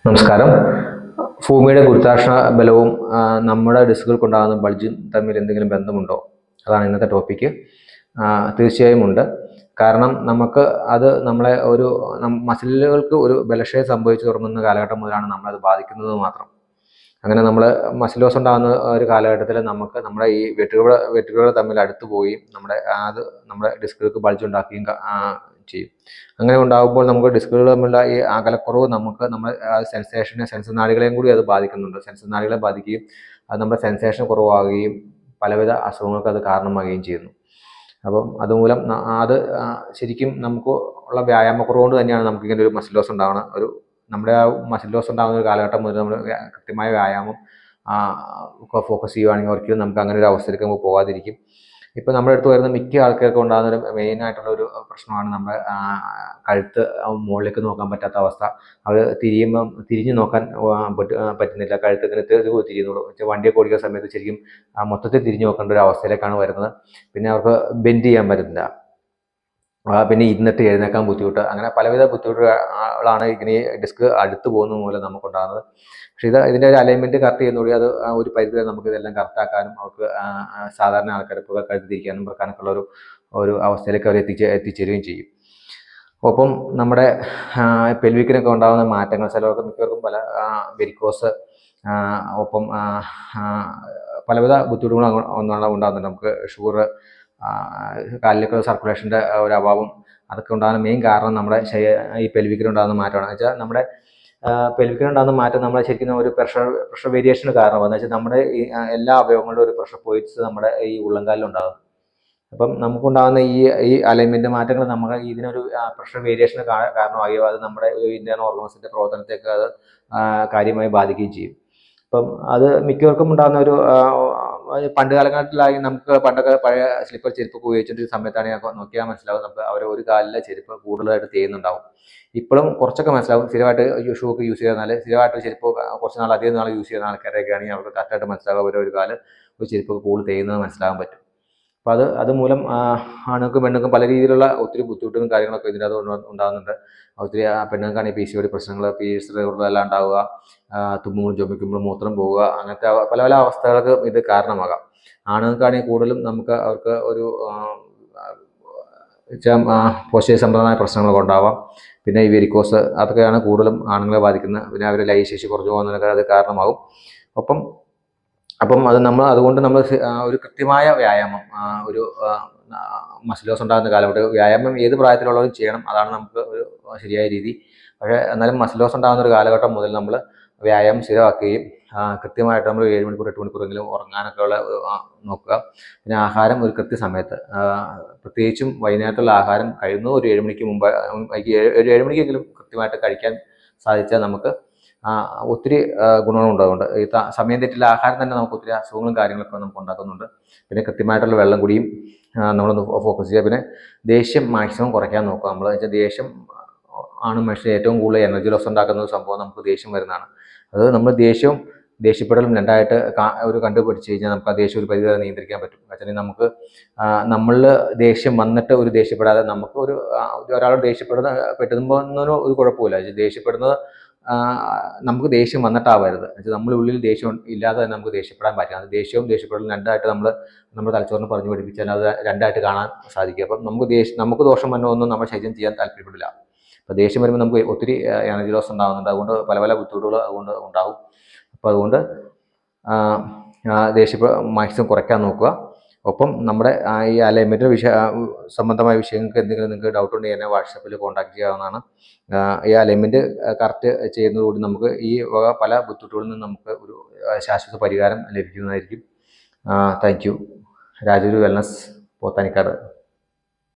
നമസ്കാരം. ഭൂമിയുടെ ഗുരുത്വാകർഷണ ബലവും നമ്മുടെ ഡിസ്കുകൾക്കുണ്ടാകുന്ന ബൾജും തമ്മിൽ എന്തെങ്കിലും ബന്ധമുണ്ടോ? അതാണ് ഇന്നത്തെ ടോപ്പിക്ക്. തീർച്ചയായും ഉണ്ട്. കാരണം നമുക്ക് അത് നമ്മളെ മസിലുകൾക്ക് ഒരു ബലക്ഷയം സംഭവിച്ചു തുടങ്ങുന്ന കാലഘട്ടം മുതലാണ് നമ്മളത് ബാധിക്കുന്നത് മാത്രം. അങ്ങനെ നമ്മൾ മസിൽ ലോസ് ഉണ്ടാകുന്ന ഒരു കാലഘട്ടത്തിൽ നമുക്ക് നമ്മുടെ ഈ വെട്ടുകൾ തമ്മിൽ അടുത്ത് പോവുകയും നമ്മുടെ ഡിസ്കുകൾക്ക് ബൾജ് ഉണ്ടാക്കുകയും ചെയ്യും. അങ്ങനെ ഉണ്ടാകുമ്പോൾ നമുക്ക് ഡിസ്കുകൾ തമ്മിലുള്ള ഈ അകലക്കുറവ് നമ്മുടെ സെൻസർ നാഡികളെയും കൂടി അത് ബാധിക്കുന്നുണ്ട്. സെൻസർ നാഡികളെ ബാധിക്കുകയും അത് നമ്മുടെ സെൻസേഷൻ കുറവാകുകയും പലവിധ അസുഖങ്ങൾക്ക് അത് കാരണമാകുകയും ചെയ്യുന്നു. അപ്പം അതുമൂലം അത് ശരിക്കും നമുക്ക് ഉള്ള വ്യായാമക്കുറവ് കൊണ്ട് തന്നെയാണ് നമുക്കിങ്ങനെ ഒരു മസിൽ ലോസ് ഉണ്ടാകുന്ന നമ്മുടെ മസിൽ ലോസ് ഉണ്ടാകുന്ന ഒരു കാലഘട്ടം മുതൽ നമ്മൾ കൃത്യമായ വ്യായാമം ഫോക്കസ് ചെയ്യുകയാണെങ്കിൽ ഒരിക്കലും നമുക്ക് അങ്ങനെ ഒരു അവസ്ഥയിലേക്ക് നമുക്ക് പോകാതിരിക്കും. ഇപ്പോൾ നമ്മുടെ അടുത്ത് വരുന്ന മിക്ക ആൾക്കാർക്ക് ഉണ്ടാകുന്ന ഒരു മെയിനായിട്ടുള്ള ഒരു പ്രശ്നമാണ് നമ്മുടെ കഴുത്ത് മുകളിലേക്ക് നോക്കാൻ പറ്റാത്ത അവസ്ഥ. അവർ തിരിഞ്ഞു നോക്കാൻ പറ്റുന്നില്ല. കഴുത്ത് ഇങ്ങനെ തിരിയുന്നുള്ളൂ. വണ്ടിയൊക്കെ ഓടിക്കുന്ന സമയത്ത് ശരിക്കും മൊത്തത്തിൽ തിരിഞ്ഞു നോക്കേണ്ട ഒരു അവസ്ഥയിലേക്കാണ് വരുന്നത്. പിന്നെ അവർക്ക് ബെൻഡ് ചെയ്യാൻ പറ്റുന്നില്ല. പിന്നെ ഇരുന്നിട്ട് എഴുന്നേക്കാൻ ബുദ്ധിമുട്ട്, അങ്ങനെ പലവിധ ബുദ്ധിമുട്ടുകളാണ് ഇങ്ങനെ ഡിസ്ക് അടുത്ത് പോകുന്നത് മൂലം നമുക്കുണ്ടാകുന്നത്. പക്ഷേ ഇതിൻ്റെ ഒരു അലൈൻമെൻറ്റ് കറക്റ്റ് ചെയ്യുന്നതോടെ അത് ഒരു പരിധിവരെ നമുക്ക് ഇതെല്ലാം കറക്റ്റാക്കാനും അവർക്ക് സാധാരണ ആൾക്കാർ ഇപ്പോൾ കഴുത്ത് തിരിക്കാനും വെക്കാനൊക്കെ ഉള്ള ഒരു അവസ്ഥയിലേക്ക് അവർ എത്തിച്ചേരുകയും ചെയ്യും. ഒപ്പം നമ്മുടെ പെൽവിക്കിനൊക്കെ ഉണ്ടാകുന്ന മാറ്റങ്ങൾ, ചിലർക്ക് മിക്കവർക്കും പല വെരിക്കോസ്, ഒപ്പം പലവിധ ബുദ്ധിമുട്ടുകളും ഉണ്ടാകുന്നുണ്ട്. നമുക്ക് ഷുഗർ, കാലിലേക്ക് സർക്കുലേഷൻ്റെ ഒരു അഭാവം, അതൊക്കെ ഉണ്ടാകുന്ന മെയിൻ കാരണം നമ്മുടെ ഈ പെൽവിക്കിനുണ്ടാകുന്ന മാറ്റമാണ്. എന്ന് വെച്ചാൽ നമ്മുടെ പെൽവിക്കിനുണ്ടാകുന്ന മാറ്റം നമ്മളെ ശരിക്കും ഒരു പ്രഷർ വേരിയേഷന് കാരണമാണ്. എന്ന് വെച്ചാൽ നമ്മുടെ ഈ എല്ലാ അവയവങ്ങളിലും ഒരു പ്രഷർ പോയിന്റ്സ് നമ്മുടെ ഈ ഉള്ളംകാലിലുണ്ടാകും. അപ്പം നമുക്കുണ്ടാകുന്ന ഈ അലൈൻമെൻറ്റ് മാറ്റങ്ങൾ നമുക്ക് ഇതിനൊരു പ്രഷർ വേരിയേഷന് കാരണമാകുകയോ അത് നമ്മുടെ ഇന്റേണൽ ഓർഗൻസിൻ്റെ പ്രവർത്തനത്തേക്ക് അത് കാര്യമായി ബാധിക്കുകയും ചെയ്യും. അപ്പം അത് മിക്കവർക്കും ഉണ്ടാകുന്ന പണ്ട് കാലഘട്ടത്തിലായി നമുക്ക് പണ്ടൊക്കെ പഴയ സ്ലിപ്പർ ചെരുപ്പ് ഉപയോഗിച്ചിട്ട് സമയത്താണെങ്കിൽ നോക്കിയാൽ മനസ്സിലാവും നമുക്ക് അവർ ഒരു കാലിലെ ചെരുപ്പ് കൂടുതലായിട്ട് ചെയ്യുന്നുണ്ടാവും. ഇപ്പോഴും കുറച്ചൊക്കെ മനസ്സിലാവും. സ്ഥിരമായിട്ട് ഷൂ ഒക്കെ യൂസ് ചെയ്താൽ, സ്ഥിരമായിട്ട് ചെരുപ്പ് കുറച്ച് നാൾ അധികം നാൾ യൂസ് ചെയ്യുന്ന ആൾക്കാരൊക്കെ ആണെങ്കിൽ അവർക്ക് കറക്റ്റായിട്ട് മനസ്സിലാവും ഒരു കാല് ഒരു ചെരുപ്പ് കൂടുതൽ ചെയ്യുന്നത് മനസ്സിലാകാൻ പറ്റും. അപ്പോൾ അതുമൂലം ആണുങ്ങൾക്കും പെണ്ണുങ്ങൾക്കും പല രീതിയിലുള്ള ഒത്തിരി ബുദ്ധിമുട്ടും കാര്യങ്ങളൊക്കെ ഇതിനകത്ത് ഉണ്ടാകുന്നുണ്ട്. ഒത്തിരി പെണ്ണുങ്ങൾക്കാണെങ്കിൽ PCOD പ്രശ്നങ്ങൾ, പീരീഡ്സ് എല്ലാം ഉണ്ടാവുക, തുമ്മുമ്പോഴും ചുമയ്ക്കുമ്പോഴും മൂത്രം പോവുക, അങ്ങനത്തെ പല പല അവസ്ഥകൾക്ക് ഇത് കാരണമാകാം. ആണുങ്ങൾക്കാണെങ്കിൽ കൂടുതലും അവർക്ക് ഒരു പോഷക സംബന്ധമായ പ്രശ്നങ്ങളൊക്കെ ഉണ്ടാവാം. പിന്നെ ഈ വെരിക്കോസ്, അതൊക്കെയാണ് കൂടുതലും ആണുങ്ങളെ ബാധിക്കുന്നത്. പിന്നെ അവരുടെ ലൈംഗികശേഷി കുറഞ്ഞു പോകുന്നതിനൊക്കെ അത് കാരണമാകും. അപ്പം അതുകൊണ്ട് നമ്മൾ ഒരു കൃത്യമായ വ്യായാമം, മസിൽ ലോസ് ഉണ്ടാകുന്ന കാലഘട്ടം വ്യായാമം ഏത് പ്രായത്തിലുള്ളവരും ചെയ്യണം. അതാണ് നമുക്ക് ഒരു ശരിയായ രീതി. പക്ഷേ എന്നാലും മസിൽ ലോസ് ഉണ്ടാകുന്ന ഒരു കാലഘട്ടം മുതൽ നമ്മൾ വ്യായാമം സ്ഥിരമാക്കുകയും കൃത്യമായിട്ട് നമ്മൾ 7 മണിക്കൂർ 8 മണിക്കൂറെങ്കിലും ഉറങ്ങാനൊക്കെ ഉള്ള നോക്കുക. പിന്നെ ആഹാരം ഒരു കൃത്യസമയത്ത്, പ്രത്യേകിച്ചും വൈകുന്നേരത്തുള്ള ആഹാരം കഴിയുന്നത് ഒരു 7 മണിക്ക് മുമ്പ്, ഒരു 7 മണിക്കെങ്കിലും കൃത്യമായിട്ട് കഴിക്കാൻ സാധിച്ചാൽ നമുക്ക് ഒത്തിരി ഗുണങ്ങളുണ്ടാകുന്നുണ്ട്. ഈ സമയം തെറ്റില്ല ആഹാരം തന്നെ നമുക്ക് ഒത്തിരി അസുഖങ്ങളും കാര്യങ്ങളൊക്കെ നമുക്ക് ഉണ്ടാക്കുന്നുണ്ട്. പിന്നെ കൃത്യമായിട്ടുള്ള വെള്ളം കുടിയും നമ്മളൊന്ന് ഫോക്കസ് ചെയ്യുക. പിന്നെ ദേഷ്യം മാക്സിമം കുറയ്ക്കാൻ നോക്കുക. നമ്മൾ വെച്ചാൽ ദേഷ്യം ആണ് മനുഷ്യൻ ഏറ്റവും കൂടുതൽ എനർജി ലോസ് ഉണ്ടാക്കുന്ന സംഭവം. നമുക്ക് ദേഷ്യം വരുന്നതാണ്. അത് നമ്മൾ ദേഷ്യപ്പെടലും രണ്ടായിട്ട് കണ്ടുപിടിച്ച് കഴിഞ്ഞാൽ നമുക്ക് ആ ദേഷ്യം ഒരു പരിധി നിയന്ത്രിക്കാൻ പറ്റും. വെച്ചാൽ നമുക്ക് നമ്മളിൽ ദേഷ്യം വന്നിട്ട് ഒരു ദേഷ്യപ്പെടാതെ നമുക്ക് ഒരാളോട് പെട്ടുമ്പോൾ ഒരു കുഴപ്പമില്ല. ദേഷ്യപ്പെടുന്നത് നമുക്ക് ദേഷ്യം വന്നിട്ടാവരുത്. നമ്മുടെ ഉള്ളിൽ ദേഷ്യം ഇല്ലാതെ തന്നെ നമുക്ക് ദേഷ്യപ്പെടാൻ പറ്റും. അത് ദേഷ്യവും ദേഷ്യപ്പെടലും രണ്ടായിട്ട് നമ്മുടെ തലച്ചോറിനെ പറഞ്ഞു പഠിപ്പിച്ചാൽ അത് രണ്ടായിട്ട് കാണാൻ സാധിക്കും. അപ്പം നമുക്ക് ദോഷം വന്നതൊന്നും നമ്മുടെ ശരീരം ചെയ്യാൻ താല്പര്യപ്പെടില്ല. അപ്പോൾ ദേഷ്യം വരുമ്പോൾ നമുക്ക് ഒത്തിരി എനർജി ലോസ് ഉണ്ടാകുന്നുണ്ട്. അതുകൊണ്ട് പല പല ബുദ്ധിമുട്ടുകൾ അതുകൊണ്ട് ഉണ്ടാകും. അപ്പോൾ അതുകൊണ്ട് ദേഷ്യം മാക്സിമം കുറയ്ക്കാൻ നോക്കുക. ഒപ്പം നമ്മുടെ ഈ അലൈൻമെൻറ്റ് സംബന്ധമായ വിഷയങ്ങൾക്ക് എന്തെങ്കിലും നിങ്ങൾക്ക് ഡൗട്ട് ഉണ്ടെങ്കിൽ എന്നെ വാട്സാപ്പിൽ കോൺടാക്ട് ചെയ്യാവുന്നതാണ്. ഈ അലൈൻമെൻറ്റ് കറക്റ്റ് ചെയ്യുന്നതോടുകൂടി നമുക്ക് ഈ പല ബുദ്ധിമുട്ടുകളിൽ നിന്നും നമുക്ക് ഒരു ശാശ്വത പരിഹാരം ലഭിക്കുന്നതായിരിക്കും. Thank you. Rajaguru wellness, Pothanikkad.